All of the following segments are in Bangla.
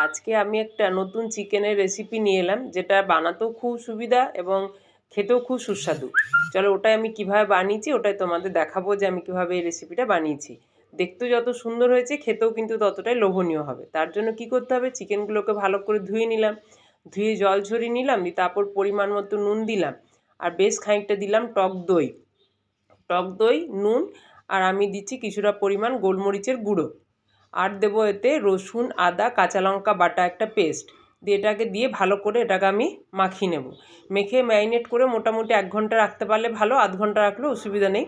আজকে আমি একটা নতুন চিকেনের রেসিপি নিয়ে এলাম, যেটা বানাতেও খুব সুবিধা এবং খেতেও খুব সুস্বাদু। চলো ওটাই আমি কিভাবে বানিয়েছি ওটাই তোমাদের দেখাবো যে আমি কিভাবে এই রেসিপিটা বানিয়েছি। দেখতেও যত সুন্দর হয়েছে খেতেও কিন্তু ততটাই লোভনীয় হবে। তার জন্য কি করতে হবে, চিকেনগুলোকে ভালো করে ধুয়ে নিলাম, ধুয়ে জল ঝরিয়ে নিলাম, তারপর পরিমাণ মতো নুন দিলাম, আর বেশ খানিকটা দিলাম টক দই, নুন, আর আমি দিচ্ছি কিছুটা পরিমাণ গোলমরিচের গুঁড়ো, আর দেবো এতে রসুন, আদা, কাঁচা লঙ্কা বাটা একটা পেস্ট দিয়ে এটাকে দিয়ে ভালো করে এটাকে আমি মাখিয়ে নেব। মেখে ম্যারিনেট করে মোটামুটি 1 ঘন্টা রাখতে পারলে ভালো, আধ ঘন্টা রাখলেও অসুবিধা নেই।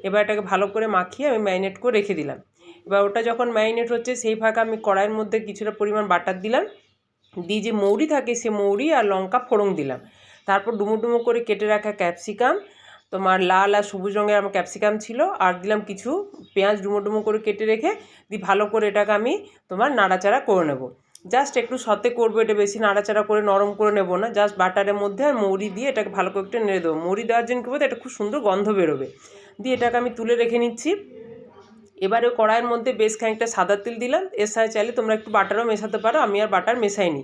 এবার এটাকে ভালো করে মাখিয়ে আমি ম্যারিনেট করে রেখে দিলাম। এবার ওটা যখন ম্যারিনেট হচ্ছে সেই ফাঁকে আমি কড়াইয়ের মধ্যে কিছুটা পরিমাণ বাটার দিলাম, দিয়ে যে মৌরি থাকে সে মৌরি আর লঙ্কা ফোড়ন দিলাম। তারপর ডুমো ডুমো করে কেটে রাখা ক্যাপসিকাম, তোমার লাল আর সবুজ রঙের আমার ক্যাপসিকাম ছিল, আর দিলাম কিছু পেঁয়াজ ডুমো ডুমো করে কেটে রেখে দিয়ে ভালো করে এটাকে আমি তোমার নাড়াচাড়া করে নেব। জাস্ট একটু সতে করবো, এটা বেশি নাড়াচাড়া করে নরম করে নেব না। জাস্ট বাটারের মধ্যে আর মৌরি দিয়ে এটাকে ভালো করে একটু নেড়ে দেবো। মৌরি দেওয়ার জন্য কী বলতে এটা খুব সুন্দর গন্ধ বেরোবে। দিয়ে এটাকে আমি তুলে রেখে নিচ্ছি। এবারে কড়াইয়ের মধ্যে বেশ খানিকটা সাদা তেল দিলাম, এর সাথে চাইলে তোমরা একটু বাটারও মেশাতে পারো, আমি আর বাটার মেশাইনি,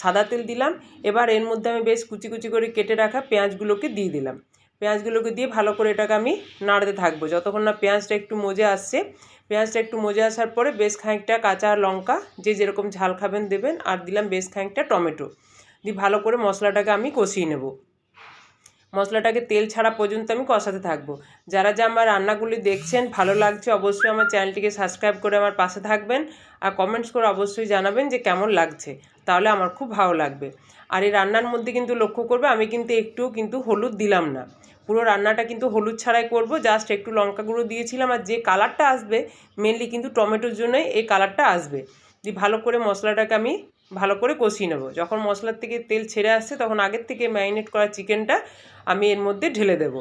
সাদা তেল দিলাম। এবার এর মধ্যে আমি বেশ কুচি কুচি করে কেটে রাখা পেঁয়াজগুলোকে দিয়ে দিলাম। পেঁয়াজগুলোকে দিয়ে ভালো করে এটাকে আমি নাড়তে থাকবো যতক্ষণ না পেঁয়াজটা একটু মজে আসছে। পেঁয়াজটা একটু মজে আসার পরে বেশ খানিকটা কাঁচা লঙ্কা, যে যেরকম ঝাল খাবেন দেবেন, আর দিলাম বেশ খানিকটা টমেটো দিয়ে ভালো করে মশলাটাকে আমি কষিয়ে নেব। মশলাটাকে তেল ছাড়া পর্যন্ত আমি কষাতে থাকবো। যারা আমার রান্নাগুলি দেখছেন ভালো লাগছে অবশ্যই আমার চ্যানেলটিকে সাবস্ক্রাইব করে আমার পাশে থাকবেন, আর কমেন্টস করে অবশ্যই জানাবেন যে কেমন লাগছে, তাহলে আমার খুব ভালো লাগবে। আর এই রান্নার মধ্যে কিন্তু লক্ষ্য করবে আমি কিন্তু একটুও কিন্তু হলুদ দিলাম না, পুরো রান্নাটা কিন্তু হলুদ ছাড়াই করব। জাস্ট একটু লঙ্কা গুঁড়ো দিয়েছিলাম, আর যে কালারটা আসবে মেনলি কিন্তু টমেটোর জন্যই এই কালারটা আসবে। দিয়ে ভালো করে মশলাটাকে আমি ভালো করে কষিয়ে নেব। যখন মশলার থেকে তেল ছেড়ে আসছে তখন আগের থেকে ম্যারিনেট করা চিকেনটা আমি এর মধ্যে ঢেলে দেবো।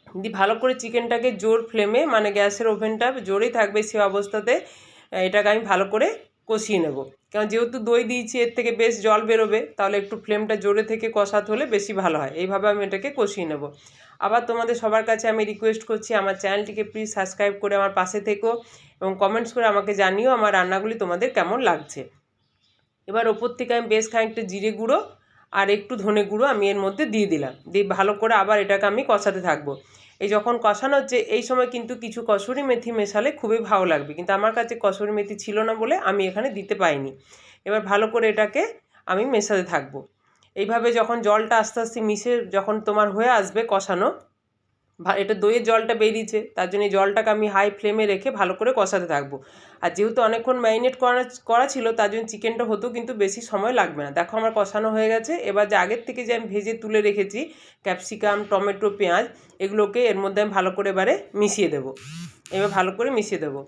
দিয়ে ভালো করে চিকেনটাকে জোর ফ্লেমে, মানে গ্যাসের ওভেনটা জোরেই থাকবে সে অবস্থাতে এটাকে আমি ভালো করে কষিয়ে নেব। কারণ যেহেতু দই দিয়েছি এর থেকে বেশ জল বেরোবে, তাহলে একটু ফ্লেমটা জোরে থেকে কষাতে হলে বেশি ভালো হয়। এইভাবে আমি এটাকে কষিয়ে নেব। আবার তোমাদের সবার কাছে আমি রিকোয়েস্ট করছি আমার চ্যানেলটিকে প্লিজ সাবস্ক্রাইব করে আমার পাশে থেকো এবং কমেন্টস করে আমাকে জানিও আমার রান্নাগুলি তোমাদের কেমন লাগছে। এবার ওপর থেকে আমি বেশ খানিকটা জিরে গুঁড়ো আর একটু ধনে গুঁড়ো আমি এর মধ্যে দিয়ে দিলাম, দিয়ে ভালো করে আবার এটাকে আমি কষাতে থাকবো। এই যখন কষানো হচ্ছে এই সময় কিন্তু কিছু কসুরি মেথি মেশালে খুবই ভালো লাগবে, কিন্তু আমার কাছে কসুরি মেথি ছিল না বলে আমি এখানে দিতে পাইনি। এবার ভালো করে এটাকে আমি মেশাতে থাকবো। এইভাবে যখন জলটা আস্তে আস্তে মিশে যখন তোমার হয়ে আসবে কষানো, এটা দইয়ের জলটা বেরিয়েছে, তার জন্য এই জলটাকে আমি হাই ফ্লেমে রেখে ভালো করে কষাতে থাকবো। আর যেহেতু অনেকক্ষণ ম্যারিনেট করা ছিল তার জন্য চিকেনটা হতেও কিন্তু বেশি সময় লাগবে না। দেখো আমার কষানো হয়ে গেছে। এবার যে আগের থেকে যে আমি ভেজে তুলে রেখেছি ক্যাপসিকাম, টমেটো, পেঁয়াজ, এগুলোকে এর মধ্যে আমি ভালো করে এবারে মিশিয়ে দেবো। এবার ভালো করে মিশিয়ে দেবো।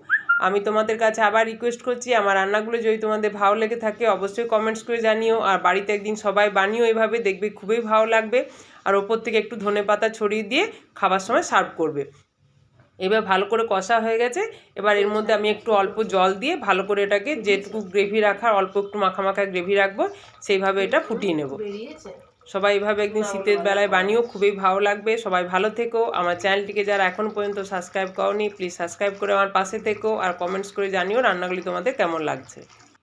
আমি তোমাদের কাছে আবার রিকোয়েস্ট করছি আমার রান্নাগুলো যদি তোমাদের ভালো লেগে থাকে অবশ্যই কমেন্টস করে জানিও, আর বাড়িতে একদিন সবাই বানিও, এভাবে দেখবে খুবই ভালো লাগবে। আর ওপর থেকে একটু ধনেপাতা ছড়িয়ে দিয়ে খাবার সময় সার্ভ করবে। এবার ভালো করে কষা হয়ে গেছে। এবার এর মধ্যে আমি একটু অল্প জল দিয়ে ভালো করে এটাকে যেটুকু গ্রেভি রাখার অল্প একটু মাখা মাখা গ্রেভি রাখবো সেইভাবে এটা ফুটিয়ে নেব। সবাই এইভাবে একদিন শীতের বেলায় বানিয়েও খুবই ভালো লাগবে। সবাই ভালো থেকো। আমার চ্যানেলটিকে যারা এখনও পর্যন্ত সাবস্ক্রাইব করোনি প্লিজ সাবস্ক্রাইব করে আমার পাশে থেকো, আর কমেন্টস করে জানিও রান্নাগুলি তোমাদের কেমন লাগছে।